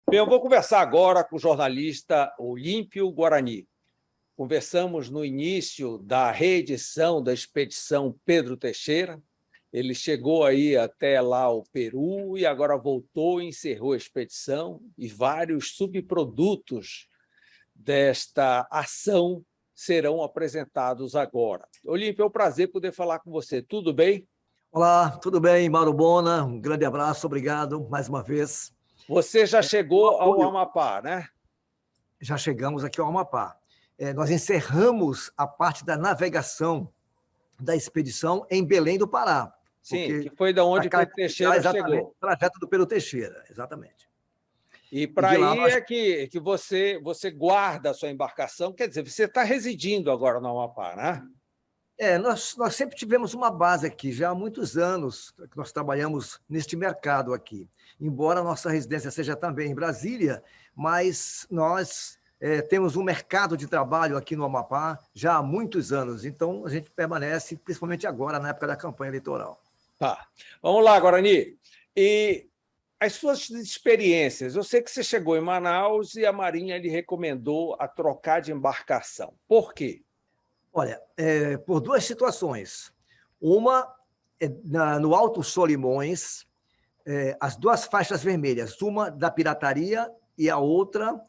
Bem, eu vou conversar agora com o jornalista Olímpio Guarani. Conversamos no início da reedição da expedição Pedro Teixeira. Ele chegou aí até lá o Peru e agora voltou e encerrou a expedição, e vários subprodutos desta ação serão apresentados agora. Olímpio, é um prazer poder falar com você. Tudo bem? Olá, tudo bem, Mauro Bona? Um grande abraço, obrigado mais uma vez. Você já chegou ao Amapá, né? Já chegamos aqui ao Amapá. Nós encerramos a parte da navegação da expedição em Belém do Pará. Sim, que foi da onde Pedro Teixeira chegou. O trajeto do Pedro Teixeira, exatamente. E para aí é que você guarda a sua embarcação, quer dizer, você está residindo agora no Amapá, né? Nós sempre tivemos uma base aqui, já há muitos anos que nós trabalhamos neste mercado aqui. Embora a nossa residência seja também em Brasília, mas nós temos um mercado de trabalho aqui no Amapá já há muitos anos. Então, a gente permanece, principalmente agora, na época da campanha eleitoral. Tá. Vamos lá, Guarani. E as suas experiências, eu sei que você chegou em Manaus e a Marinha lhe recomendou a trocar de embarcação. Por quê? Olha, por duas situações. Uma, no Alto Solimões, as duas faixas vermelhas, uma da pirataria e a outra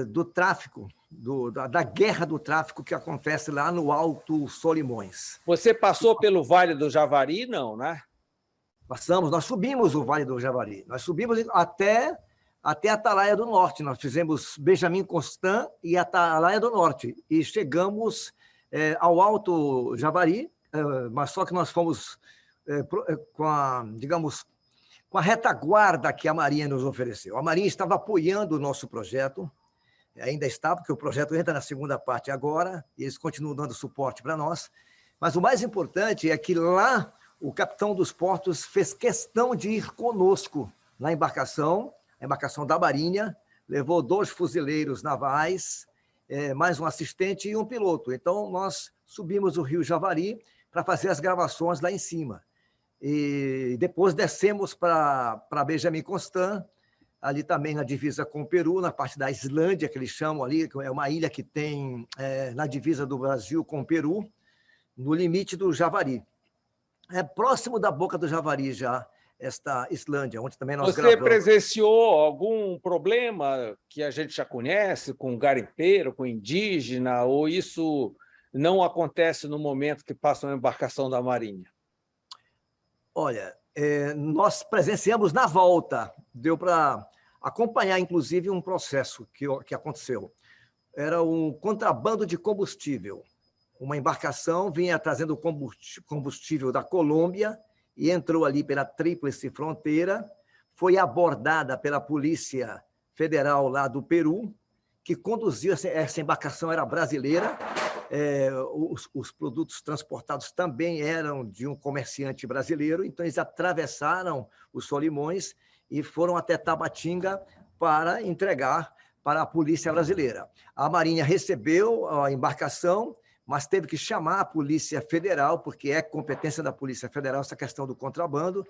do tráfico, da guerra do tráfico que acontece lá no Alto Solimões. Você passou pelo Vale do Javari, não, né? Passamos, nós subimos o Vale do Javari, nós subimos até Atalaia do Norte, nós fizemos Benjamin Constant e Atalaia do Norte, e chegamos ao Alto Javari, mas só que nós fomos com a retaguarda que a Marinha nos ofereceu. A Marinha estava apoiando o nosso projeto, ainda está, porque o projeto entra na segunda parte agora, e eles continuam dando suporte para nós, mas o mais importante é que lá o capitão dos portos fez questão de ir conosco na embarcação, a embarcação da Marinha, levou 2 fuzileiros navais, mais um assistente e um piloto. Então, nós subimos o Rio Javari para fazer as gravações lá em cima. E depois descemos para Benjamin Constant, ali também na divisa com o Peru, na parte da Islândia, que eles chamam ali, que é uma ilha que tem na divisa do Brasil com o Peru, no limite do Javari. É próximo da boca do Javari já, esta Islândia, onde também nós gravamos. Você presenciou algum problema que a gente já conhece, com garimpeiro, com indígena, ou isso não acontece no momento que passa uma embarcação da Marinha? Olha, nós presenciamos na volta, deu para acompanhar, inclusive, um processo que aconteceu. Era um contrabando de combustível. Uma embarcação vinha trazendo combustível da Colômbia e entrou ali pela Tríplice Fronteira, foi abordada pela Polícia Federal lá do Peru, que conduziu, essa embarcação era brasileira, os produtos transportados também eram de um comerciante brasileiro, então eles atravessaram os Solimões e foram até Tabatinga para entregar para a Polícia Brasileira. A Marinha recebeu a embarcação, mas teve que chamar a Polícia Federal, porque é competência da Polícia Federal essa questão do contrabando,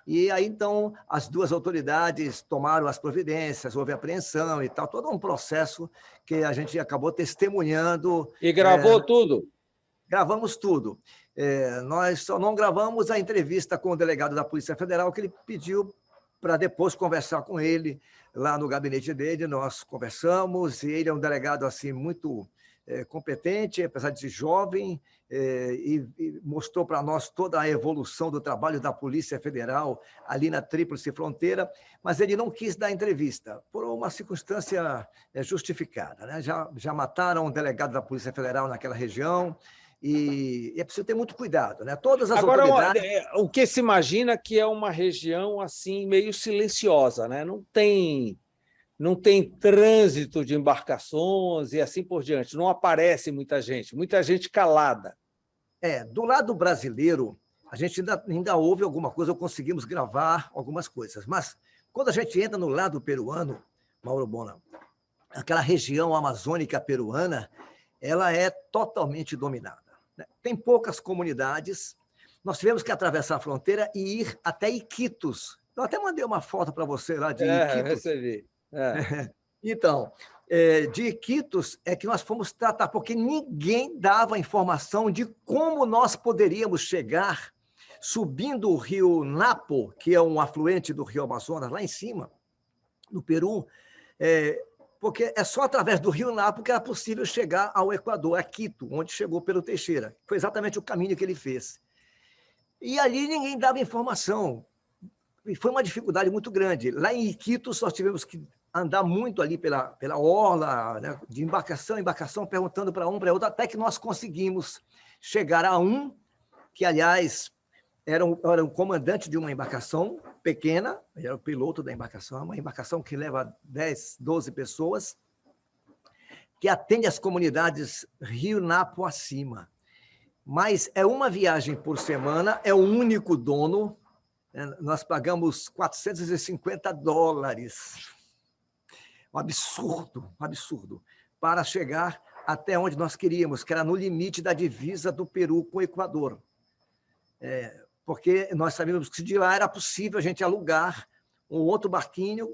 e aí, então, as duas autoridades tomaram as providências, houve apreensão e tal, todo um processo que a gente acabou testemunhando. E gravou tudo? Gravamos tudo. Nós só não gravamos a entrevista com o delegado da Polícia Federal, que ele pediu para depois conversar com ele lá no gabinete dele. Nós conversamos, e ele é um delegado assim muito competente, apesar de ser jovem, e mostrou para nós toda a evolução do trabalho da Polícia Federal ali na Tríplice Fronteira, mas ele não quis dar entrevista, por uma circunstância justificada, né? Já mataram um delegado da Polícia Federal naquela região, e é preciso ter muito cuidado, né? Todas as autoridades... O que se imagina que é uma região assim meio silenciosa, né? Não tem trânsito de embarcações e assim por diante, não aparece muita gente calada. Do lado brasileiro, a gente ainda houve alguma coisa, ou conseguimos gravar algumas coisas, mas quando a gente entra no lado peruano, Mauro Bona, aquela região amazônica peruana, ela é totalmente dominada, né? Tem poucas comunidades, nós tivemos que atravessar a fronteira e ir até Iquitos. Eu até mandei uma foto para você lá de Iquitos. Recebi. Então, de Iquitos é que nós fomos tratar, porque ninguém dava informação de como nós poderíamos chegar subindo o rio Napo, que é um afluente do rio Amazonas, lá em cima, no Peru, porque é só através do rio Napo que era possível chegar ao Equador, a Quito, onde chegou Pedro Teixeira. Foi exatamente o caminho que ele fez. E ali ninguém dava informação. E foi uma dificuldade muito grande. Lá em Iquitos, nós tivemos que andar muito ali pela orla, né, de embarcação em embarcação, perguntando para um, para outro, até que nós conseguimos chegar a um, que, aliás, era um comandante de uma embarcação pequena, era o piloto da embarcação, uma embarcação que leva 10, 12 pessoas, que atende as comunidades Rio Napo acima. Mas é uma viagem por semana, é o único dono, nós pagamos $450, um absurdo, para chegar até onde nós queríamos, que era no limite da divisa do Peru com o Equador. Porque nós sabíamos que de lá era possível a gente alugar um outro barquinho,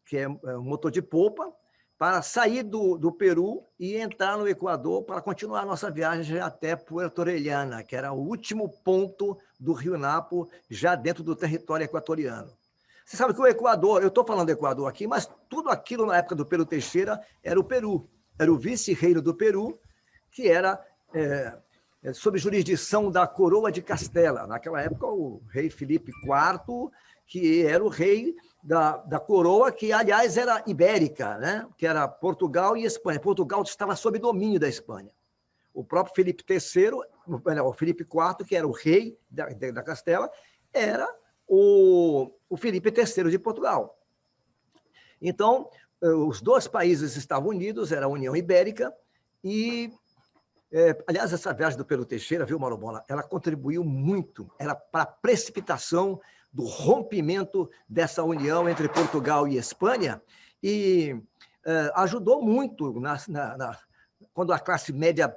que é um motor de popa, para sair do Peru e entrar no Equador para continuar a nossa viagem até Puerto Orellana, que era o último ponto do Rio Napo, já dentro do território equatoriano. Você sabe que o Equador, eu estou falando do Equador aqui, mas tudo aquilo na época do Pedro Teixeira era o Peru, era o vice-reino do Peru, que era sob jurisdição da coroa de Castela. Naquela época, o rei Filipe IV, que era o rei da coroa, que, aliás, era ibérica, né? Que era Portugal e Espanha. Portugal estava sob domínio da Espanha. O próprio Filipe III, o Filipe IV, que era o rei da Castela, era o Filipe III de Portugal. Então, os dois países estavam unidos, era a União Ibérica, e aliás, essa viagem do Pedro Teixeira, viu, Mauro Bona, ela contribuiu muito para a precipitação do rompimento dessa união entre Portugal e Espanha e ajudou muito quando a classe média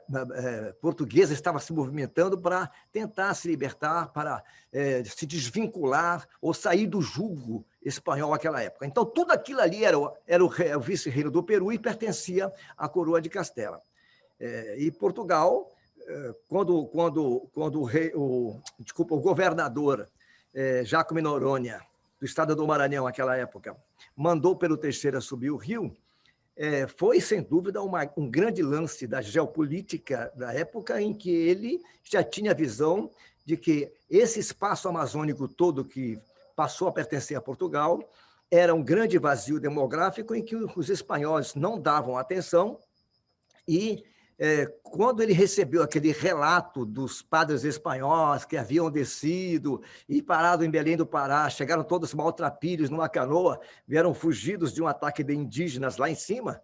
portuguesa estava se movimentando para tentar se libertar, para se desvincular ou sair do jugo espanhol naquela época. Então, tudo aquilo ali era o vice-reino do Peru e pertencia à coroa de Castela. E Portugal, quando o governador Jacome Noronha, do estado do Maranhão, naquela época, mandou Pedro Teixeira subir o rio, foi, sem dúvida, um grande lance da geopolítica da época, em que ele já tinha a visão de que esse espaço amazônico todo que passou a pertencer a Portugal era um grande vazio demográfico em que os espanhóis não davam atenção e quando ele recebeu aquele relato dos padres espanhóis que haviam descido e parado em Belém do Pará, chegaram todos maltrapilhos numa canoa, vieram fugidos de um ataque de indígenas lá em cima,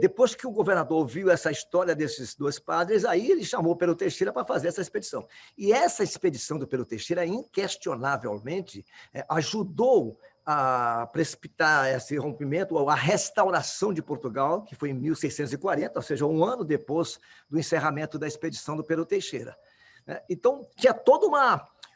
depois que o governador ouviu essa história desses dois padres, aí ele chamou Pedro Teixeira para fazer essa expedição. E essa expedição do Pedro Teixeira, inquestionavelmente, ajudou a precipitar esse rompimento, a restauração de Portugal, que foi em 1640, ou seja, um ano depois do encerramento da expedição do Pedro Teixeira. Então, tinha toda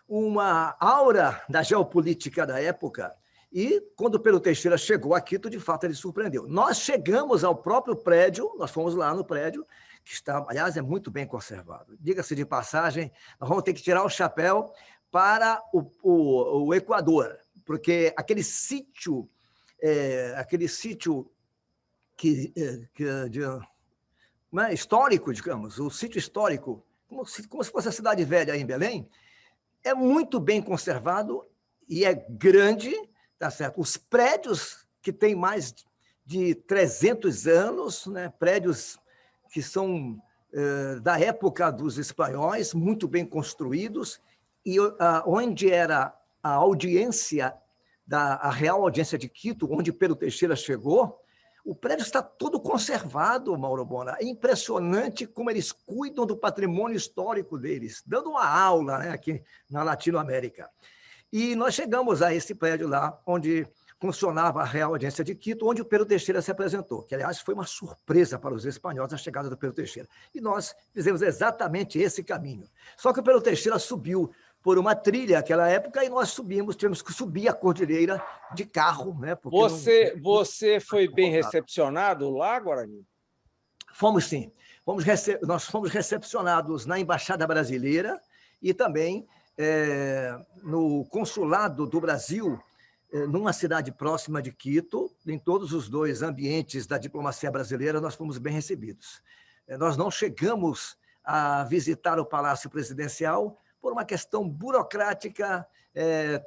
uma aura da geopolítica da época, e quando o Pedro Teixeira chegou a Quito, de fato, ele surpreendeu. Nós chegamos ao próprio prédio, nós fomos lá no prédio, que está, aliás, é muito bem conservado. Diga-se de passagem, nós vamos ter que tirar o chapéu para o Equador, porque aquele sítio histórico, digamos, o sítio histórico, como se fosse a cidade velha aí em Belém, é muito bem conservado e é grande, tá certo? Os prédios que têm mais de 300 anos, né? Prédios que são da época dos espanhóis, muito bem construídos, e onde era a audiência, a Real Audiência de Quito, onde Pedro Teixeira chegou, o prédio está todo conservado, Mauro Bona. É impressionante como eles cuidam do patrimônio histórico deles, dando uma aula, né, aqui na Latinoamérica. E nós chegamos a esse prédio lá, onde funcionava a Real Audiência de Quito, onde o Pedro Teixeira se apresentou, que, aliás, foi uma surpresa para os espanhóis a chegada do Pedro Teixeira. E nós fizemos exatamente esse caminho. Só que o Pedro Teixeira subiu por uma trilha naquela época, e nós subimos, tivemos que subir a cordilheira de carro, né? Porque você foi bem recepcionado lá, Guarani? Fomos sim. Nós fomos recepcionados na Embaixada Brasileira e também no Consulado do Brasil, numa cidade próxima de Quito. Em todos os dois ambientes da diplomacia brasileira, nós fomos bem recebidos. Nós não chegamos a visitar o Palácio Presidencial por uma questão burocrática,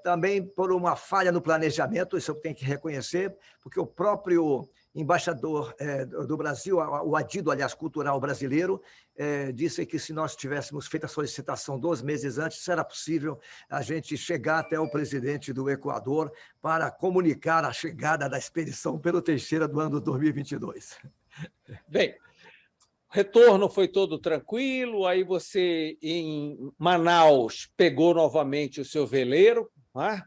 também por uma falha no planejamento, isso eu tenho que reconhecer, porque o próprio embaixador do Brasil, o adido, aliás, cultural brasileiro, disse que se nós tivéssemos feito a solicitação 2 meses antes, era possível a gente chegar até o presidente do Equador para comunicar a chegada da expedição Pedro Teixeira do ano 2022. Bem, o retorno foi todo tranquilo, aí você, em Manaus, pegou novamente o seu veleiro. Né?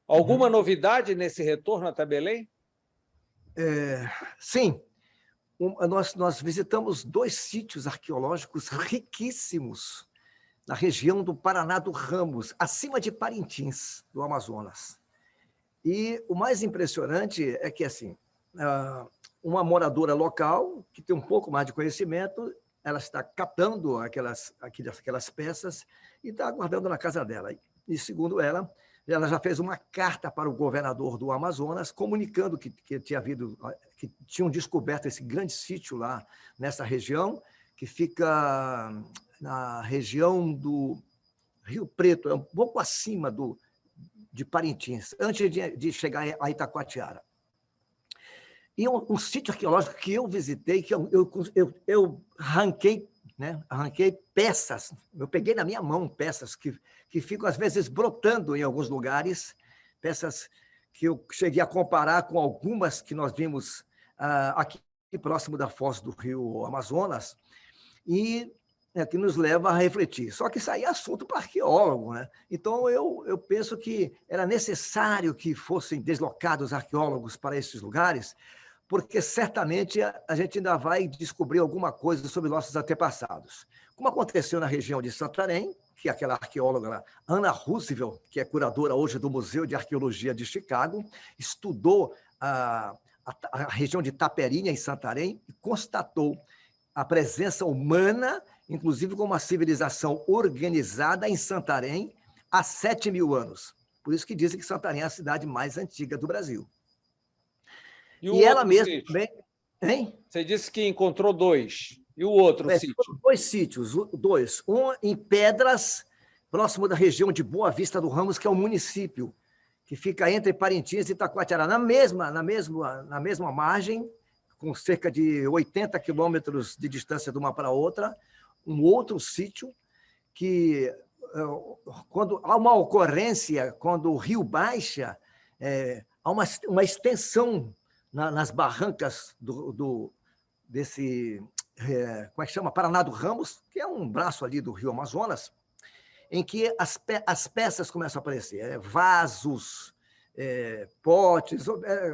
Alguma novidade nesse retorno até Belém? Sim, nós visitamos 2 sítios arqueológicos riquíssimos na região do Paraná do Ramos, acima de Parintins, do Amazonas. E o mais impressionante é que, assim, uma moradora local, que tem um pouco mais de conhecimento, ela está catando aquelas peças e está guardando na casa dela. E, segundo ela já fez uma carta para o governador do Amazonas, comunicando que tinham descoberto esse grande sítio lá nessa região, que fica na região do Rio Preto, é um pouco acima de Parintins, antes de chegar a Itacoatiara. E um sítio arqueológico que eu visitei, que eu arranquei, né? Arranquei peças, eu peguei na minha mão peças que ficam, às vezes, brotando em alguns lugares, peças que eu cheguei a comparar com algumas que nós vimos aqui próximo da foz do rio Amazonas, e que nos leva a refletir. Só que isso aí é assunto para arqueólogo, né? Então, eu penso que era necessário que fossem deslocados arqueólogos para esses lugares, porque certamente a gente ainda vai descobrir alguma coisa sobre nossos antepassados. Como aconteceu na região de Santarém, que aquela arqueóloga Anna Roosevelt, que é curadora hoje do Museu de Arqueologia de Chicago, estudou a região de Taperinha, em Santarém, e constatou a presença humana, inclusive com uma civilização organizada em Santarém há 7.000 anos. Por isso que dizem que Santarém é a cidade mais antiga do Brasil. E ela mesma sítio? também... Hein? Você disse que encontrou 2. E o outro sítio? 2 sítios, 2. Um em Pedras, próximo da região de Boa Vista do Ramos, que é um município que fica entre Parintins e Itacoatiara, na mesma margem, com cerca de 80 quilômetros de distância de uma para outra. Um outro sítio que, quando há uma ocorrência, quando o rio baixa, há uma extensão nas barrancas desse, como é que chama? Paraná do Ramos, que é um braço ali do rio Amazonas, em que as peças começam a aparecer, vasos, potes,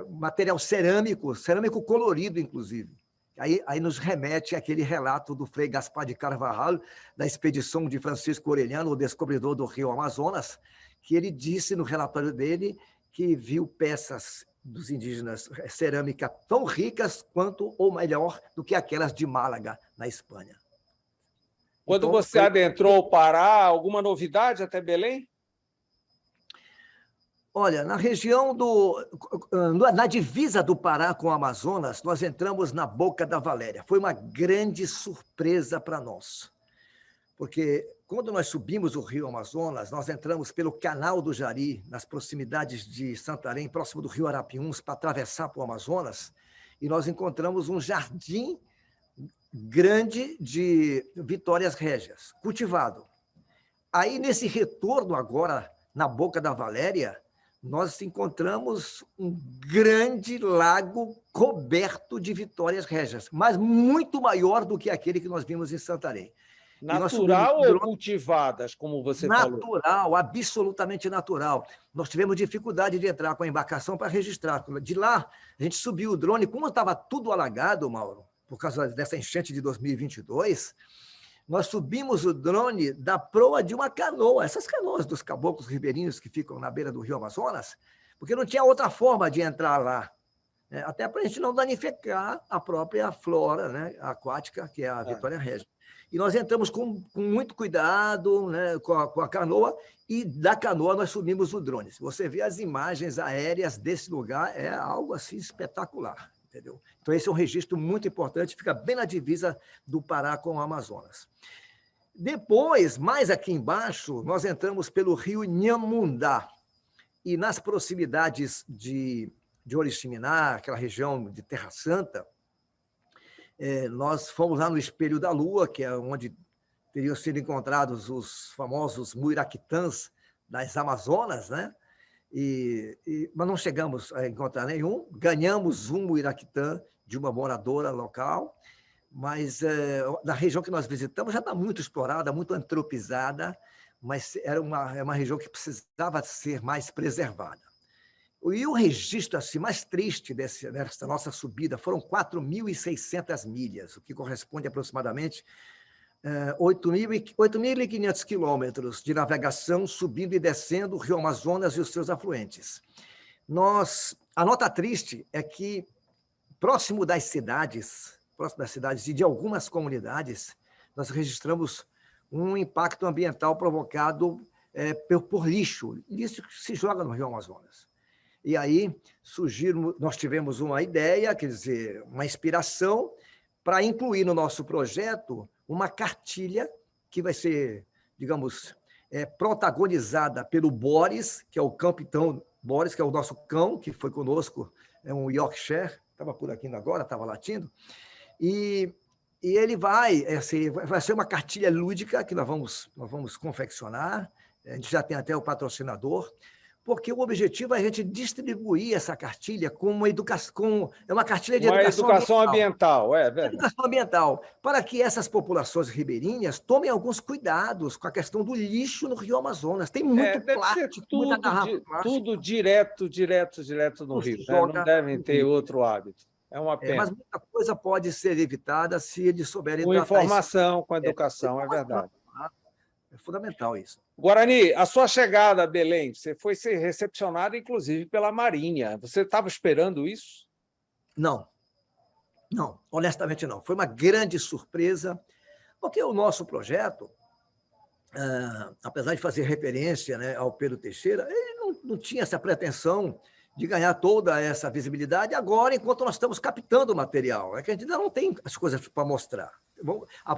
material cerâmico colorido, inclusive. Aí nos remete àquele relato do Frei Gaspar de Carvajal, da expedição de Francisco Orellano, o descobridor do rio Amazonas, que ele disse no relatório dele que viu peças dos indígenas cerâmica tão ricas quanto, ou melhor, do que aquelas de Málaga, na Espanha. Quando então, você adentrou o Pará, alguma novidade até Belém? Olha, na região na divisa do Pará com o Amazonas, nós entramos na Boca da Valéria. Foi uma grande surpresa para nós, porque quando nós subimos o rio Amazonas, nós entramos pelo Canal do Jari, nas proximidades de Santarém, próximo do rio Arapiuns, para atravessar para o Amazonas, e nós encontramos um jardim grande de vitórias régias, cultivado. Aí, nesse retorno agora, na Boca da Valéria, nós encontramos um grande lago coberto de vitórias régias, mas muito maior do que aquele que nós vimos em Santarém. Natural ou cultivadas, como você falou? Natural, absolutamente natural. Nós tivemos dificuldade de entrar com a embarcação para registrar. De lá, a gente subiu o drone, como estava tudo alagado, Mauro, por causa dessa enchente de 2022, nós subimos o drone da proa de uma canoa, essas canoas dos caboclos ribeirinhos que ficam na beira do rio Amazonas, porque não tinha outra forma de entrar lá, né? Até para a gente não danificar a própria flora, né, aquática, que é a Vitória Régia. E nós entramos com muito cuidado, né, com a canoa, e da canoa nós subimos o drone. Se você vê as imagens aéreas desse lugar, é algo assim espetacular, entendeu? Então, esse é um registro muito importante, fica bem na divisa do Pará com o Amazonas. Depois, mais aqui embaixo, nós entramos pelo rio Nhamundá, e nas proximidades de Oriximiná, aquela região de Terra Santa, nós fomos lá no Espelho da Lua, que é onde teriam sido encontrados os famosos muiraquitãs das Amazonas, né? Mas não chegamos a encontrar nenhum. Ganhamos um muiraquitã de uma moradora local, mas na região que nós visitamos já está muito explorada, muito antropizada, mas era uma região que precisava ser mais preservada. E o registro assim, mais triste dessa nossa subida foram 4.600 milhas, o que corresponde a aproximadamente 8.500 quilômetros de navegação subindo e descendo o Rio Amazonas e os seus afluentes. A nota triste é que, próximo das cidades e de algumas comunidades, nós registramos um impacto ambiental provocado por lixo que se joga no Rio Amazonas. E aí nós tivemos uma ideia, quer dizer, uma inspiração para incluir no nosso projeto uma cartilha que vai ser, digamos, protagonizada pelo Boris, que é o capitão Boris, que é o nosso cão, que foi conosco, é um Yorkshire, estava por aqui agora, estava latindo, e ele vai ser uma cartilha lúdica que nós vamos confeccionar, a gente já tem até o patrocinador, porque o objetivo é a gente distribuir essa cartilha com uma educação, uma cartilha de educação ambiental, é verdade. Educação ambiental, para que essas populações ribeirinhas tomem alguns cuidados com a questão do lixo no Rio Amazonas. Tem muito plástico, muita garrafa plástica. Tudo direto no rio, né? Não devem ter outro hábito. É uma pena. Mas muita coisa pode ser evitada se eles souberem com informação, com educação, é verdade. É fundamental isso. Guarani, a sua chegada a Belém, você foi ser recepcionado, inclusive, pela Marinha. Você estava esperando isso? Não, honestamente não. Foi uma grande surpresa, porque o nosso projeto, apesar de fazer referência, né, ao Pedro Teixeira, ele não tinha essa pretensão de ganhar toda essa visibilidade agora, enquanto nós estamos captando o material. É que a gente ainda não tem as coisas para mostrar.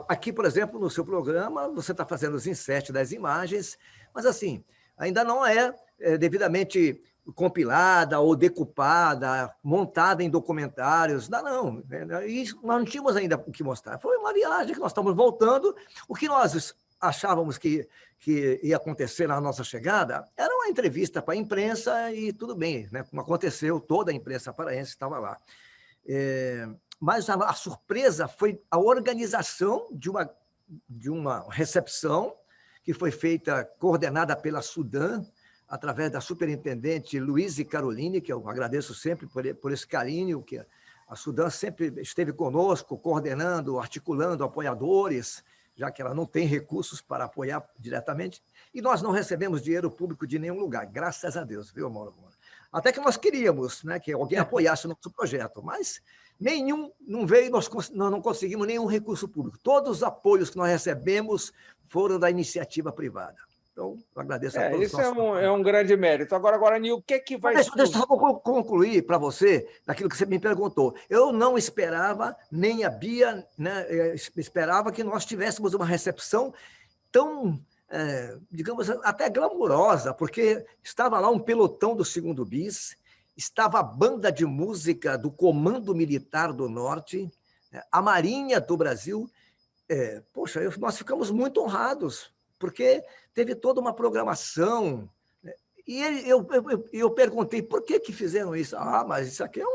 Aqui, por exemplo, no seu programa, você está fazendo os inserts das imagens, mas assim, ainda não é devidamente compilada ou decupada, montada em documentários. Não. E nós não tínhamos ainda o que mostrar. Foi uma viagem que nós estamos voltando. O que nós achávamos que ia acontecer na nossa chegada era uma entrevista para a imprensa e tudo bem, né? Como aconteceu, toda a imprensa paraense estava lá. Mas a surpresa foi a organização de uma recepção que foi feita, coordenada pela Sudam, através da superintendente Luíse Caroline, que eu agradeço sempre por esse carinho, que a Sudam sempre esteve conosco, coordenando, articulando apoiadores, já que ela não tem recursos para apoiar diretamente, e nós não recebemos dinheiro público de nenhum lugar, graças a Deus, viu, Mauro? Até que nós queríamos, né, que alguém apoiasse o nosso projeto, mas nenhum não veio, nós não conseguimos nenhum recurso público. Todos os apoios que nós recebemos foram da iniciativa privada. Então, eu agradeço a todos. Isso é um grande mérito. Agora, Guarani, o que é que vai... Deixa eu só concluir para você daquilo que você me perguntou. Eu não esperava, nem a Bia, né, esperava que nós tivéssemos uma recepção tão, digamos, até glamurosa, porque estava lá um pelotão do 2º Bis, estava a banda de música do Comando Militar do Norte, a Marinha do Brasil. Poxa, nós ficamos muito honrados, porque teve toda uma programação. E eu perguntei, por que fizeram isso? Mas isso aqui é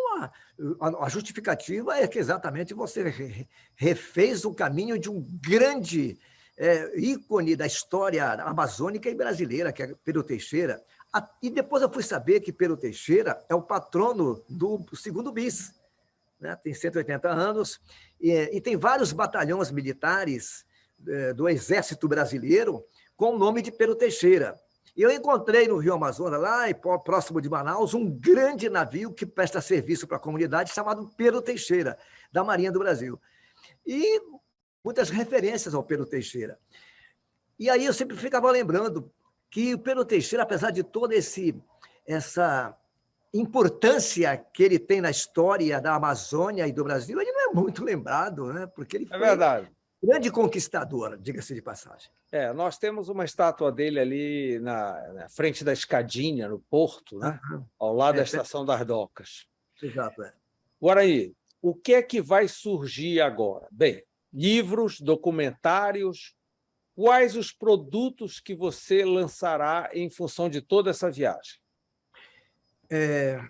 a justificativa é que exatamente você refez o caminho de um grande ícone da história amazônica e brasileira, que é Pedro Teixeira. E depois eu fui saber que Pedro Teixeira é o patrono do 2º Bis, né? Tem 180 anos, e tem vários batalhões militares do Exército Brasileiro com o nome de Pero Teixeira. E eu encontrei no Rio Amazonas, lá próximo de Manaus, um grande navio que presta serviço para a comunidade chamado Pero Teixeira, da Marinha do Brasil. E muitas referências ao Pero Teixeira. E aí eu sempre ficava lembrando que o Pero Teixeira, apesar de toda essa importância que ele tem na história da Amazônia e do Brasil, ele não é muito lembrado, né? Porque ele foi verdade. Grande conquistador, diga-se de passagem. Nós temos uma estátua dele ali na frente da escadinha, no porto, né? Ao lado da Estação das Docas. Exato, Guarani, o que é que vai surgir agora? Bem, livros, documentários, quais os produtos que você lançará em função de toda essa viagem?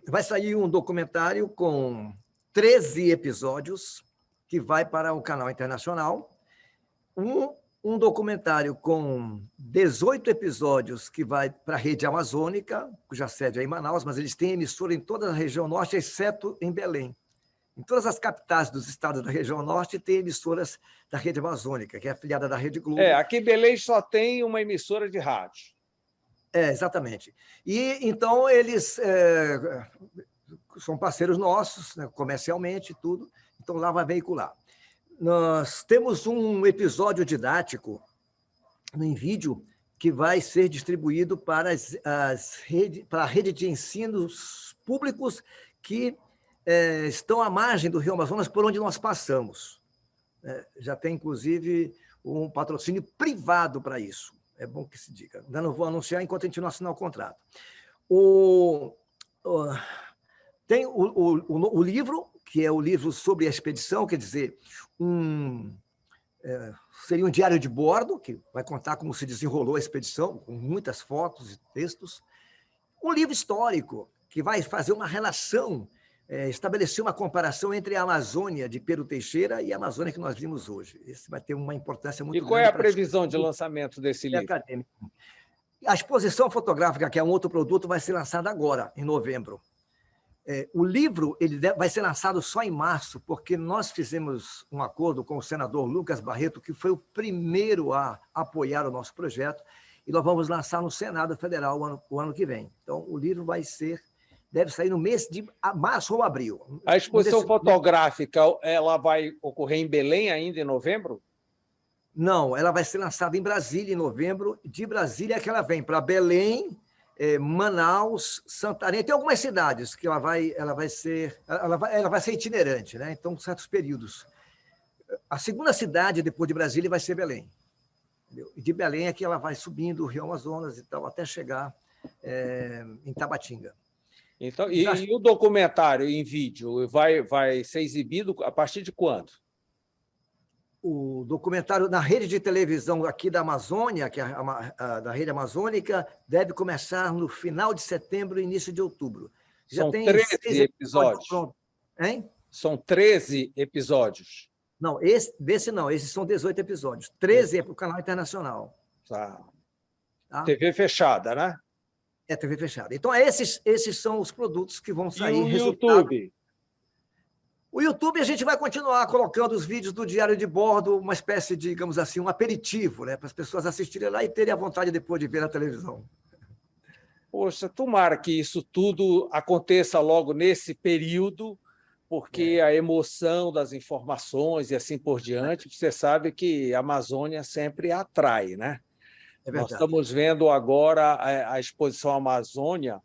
Vai sair um documentário com 13 episódios que vai para o canal internacional. Um documentário com 18 episódios que vai para a rede amazônica, cuja sede é em Manaus, mas eles têm emissora em toda a região norte, exceto em Belém. Em todas as capitais dos estados da região norte tem emissoras da rede amazônica, que é afiliada da Rede Globo. Aqui em Belém só tem uma emissora de rádio. Exatamente. E então eles são parceiros nossos, né, comercialmente e tudo, então lá vai veicular. Nós temos um episódio didático em vídeo que vai ser distribuído para para a rede de ensinos públicos que estão à margem do Rio Amazonas, por onde nós passamos. Já tem, inclusive, um patrocínio privado para isso. É bom que se diga. Ainda não vou anunciar enquanto a gente não assinar o contrato. Tem o livro, que é o livro sobre a expedição, quer dizer, seria um diário de bordo, que vai contar como se desenrolou a expedição, com muitas fotos e textos. Um livro histórico, que vai fazer uma relação, estabelecer uma comparação entre a Amazônia de Pero Teixeira e a Amazônia que nós vimos hoje. Esse vai ter uma importância muito grande. E qual é a previsão de lançamento desse livro? Acadêmico. A exposição fotográfica, que é um outro produto, vai ser lançada agora, em novembro. O livro vai ser lançado só em março, porque nós fizemos um acordo com o senador Lucas Barreto, que foi o primeiro a apoiar o nosso projeto, e nós vamos lançar no Senado Federal o ano que vem. Então, o livro deve sair no mês de março ou abril. A exposição fotográfica ela vai ocorrer em Belém ainda em novembro? Não, ela vai ser lançada em Brasília em novembro. De Brasília é que ela vem para Belém, Manaus, Santarém. Tem algumas cidades que ela vai ser itinerante, né? Então, certos períodos. A segunda cidade depois de Brasília vai ser Belém. Entendeu? E de Belém é que ela vai subindo o Rio Amazonas e tal, até chegar em Tabatinga. Então, e o documentário em vídeo vai ser exibido a partir de quando? O documentário na rede de televisão aqui da Amazônia, que é da rede amazônica, deve começar no final de setembro e início de outubro. São 13 episódios. Hein? São 13 episódios. Não, esses são 18 episódios. 13 é para o canal internacional. Tá. TV fechada, né? TV fechada. Então, esses são os produtos que vão sair. E o YouTube? O YouTube, a gente vai continuar colocando os vídeos do Diário de Bordo, uma espécie de, digamos assim, um aperitivo, né, para as pessoas assistirem lá e terem a vontade depois de ver na televisão. Poxa, tomara que isso tudo aconteça logo nesse período, porque a emoção das informações e assim por diante, você sabe que a Amazônia sempre atrai, né? Nós estamos vendo agora a exposição Amazônia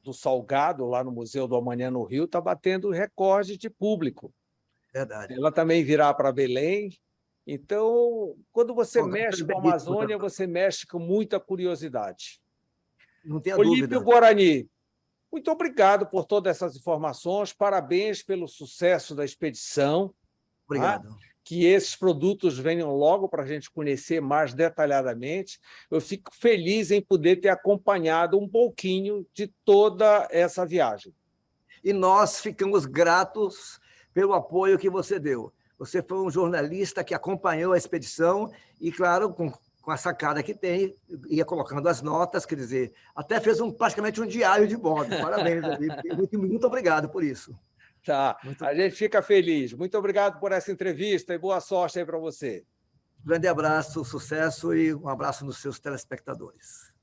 do Salgado, lá no Museu do Amanhã, no Rio, está batendo recorde de público. Verdade. Ela também virá para Belém. Então, quando você mexe com a Amazônia, você mexe com muita curiosidade. Não tenha dúvida. Olímpio Guarani, muito obrigado por todas essas informações, parabéns pelo sucesso da expedição. Obrigado. Tá? Que esses produtos venham logo para a gente conhecer mais detalhadamente. Eu fico feliz em poder ter acompanhado um pouquinho de toda essa viagem. E nós ficamos gratos pelo apoio que você deu. Você foi um jornalista que acompanhou a expedição e, claro, com a sacada que tem, ia colocando as notas, quer dizer, até fez praticamente um diário de bordo. Parabéns, muito obrigado por isso. Tá, a gente fica feliz. Muito obrigado por essa entrevista e boa sorte aí para você. Grande abraço, sucesso e um abraço nos seus telespectadores.